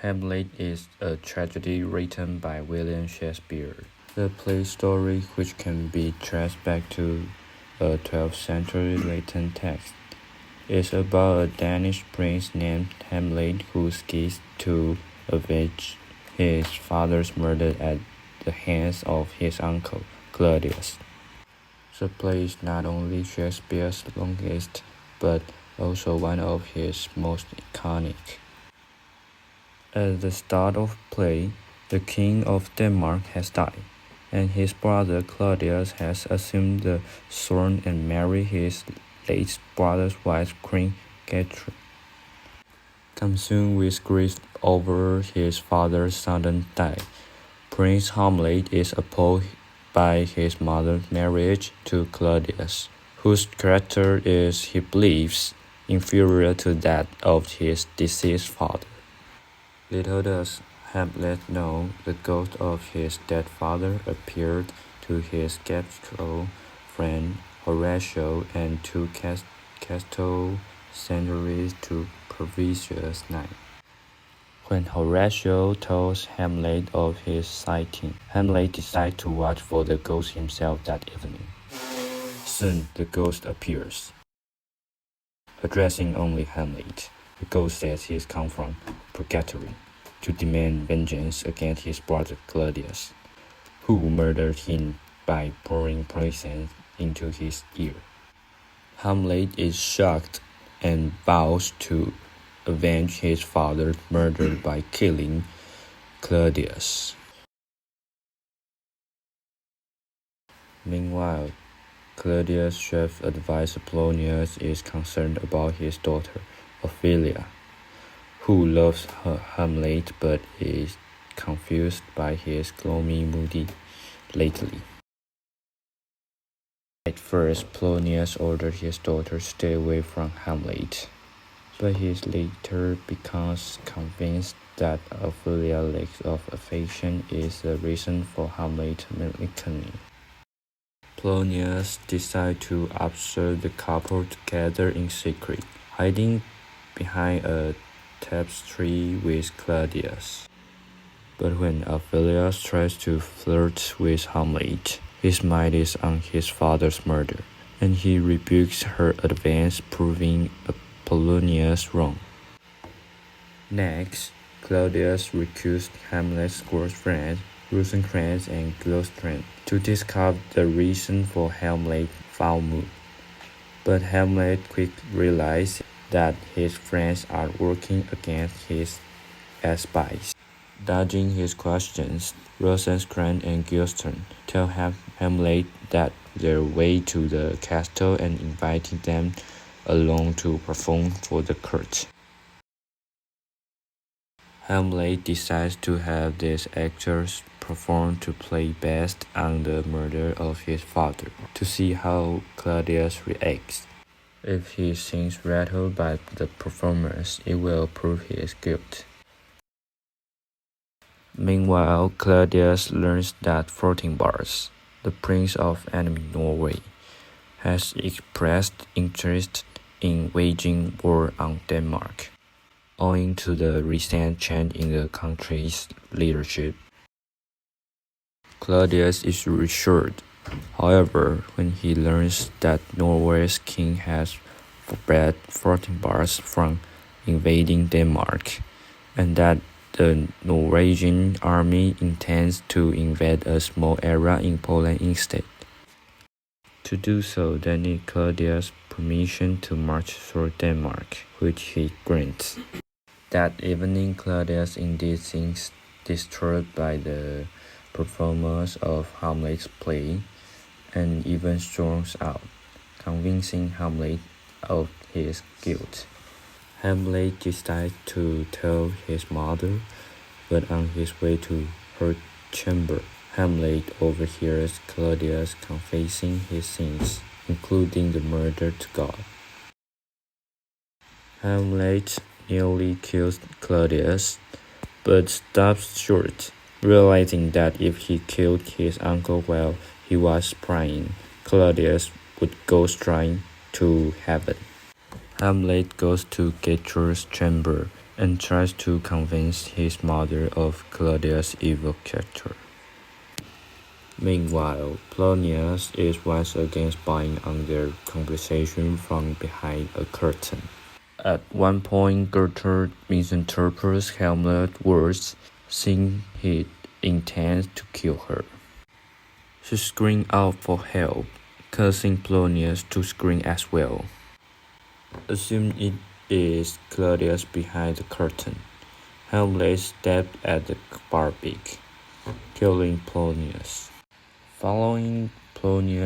Hamlet is a tragedy written by William Shakespeare. The play story, which can be traced back to a 12th century Latin text, is about a Danish prince named Hamlet who seeks to avenge his father's murder at the hands of his uncle, Claudius. The play is not only Shakespeare's longest, but also one of his most iconic. At the start of the play, the king of Denmark has died, and his brother Claudius has assumed the throne and married his late brother's wife, Queen Gertrude. Consumed with grief over his father's sudden death, Prince Hamlet is appalled by his mother's marriage to Claudius, whose character is, he believes, inferior to that of his deceased father. Little does Hamlet know the ghost of his dead father appeared to his skeptical friend Horatio and to Castle centuries to previous night. When Horatio tells Hamlet of his sighting, Hamlet decides to watch for the ghost himself that evening. Soon the ghost appears. Addressing only Hamlet, the ghost says he has come from purgatory to demand vengeance against his brother Claudius, who murdered him by pouring poison into his ear. Hamlet is shocked and vows to avenge his father's murder by killing Claudius. Meanwhile, Claudius' chief advisor Polonius is concerned about his daughter, Ophelia, who loves Hamlet but is confused by his gloomy mood lately. At first, Polonius ordered his daughter to stay away from Hamlet, but he later becomes convinced that Ophelia's lack of affection is the reason for Hamlet's melancholy. Polonius decides to observe the couple together in secret, hiding behind a tapestry with Claudius. But when Ophelia tries to flirt with Hamlet, his mind is on his father's murder, and he rebukes her advance, proving Polonius wrong. Next, Claudius recruits Hamlet's close friends, Rosencrantz and Guildenstern, to discover the reason for Hamlet's foul mood. But Hamlet quickly realizes that his friends are working against his as spies. Dodging his questions, Rosencrantz and Guildenstern tell Hamlet that their way to the castle and inviting them along to perform for the court. Hamlet decides to have these actors perform to play best on the murder of his father, to see how Claudius reacts. If he seems rattled by the performance, it will prove his guilt. Meanwhile, Claudius learns that Fortinbras, the prince of enemy Norway, has expressed interest in waging war on Denmark, owing to the recent change in the country's leadership. Claudius is reassured. However, when he learns that Norway's king has forbade Fortinbras from invading Denmark, and that the Norwegian army intends to invade a small area in Poland instead. To do so, they need Claudius' permission to march through Denmark, which he grants. That evening, Claudius indeed seems disturbed by the performance of Hamlet's play, and even storms out, convincing Hamlet of his guilt. Hamlet decides to tell his mother, but on his way to her chamber, Hamlet overhears Claudius confessing his sins, including the murder to God. Hamlet nearly kills Claudius, but stops short, realizing that if he killed his uncle while he was praying, Claudius would go straight to heaven. Hamlet goes to Gertrude's chamber and tries to convince his mother of Claudia's evil character. Meanwhile, Polonius is once again spying on their conversation from behind a curtain. At one point, Gertrude misinterprets Hamlet's words, saying he intends to kill her. She screams out for help, causing Polonius to scream as well. Assuming it is Claudius behind the curtain, Hamlet stabbed at the barbie, killing Polonius. Following Polonius'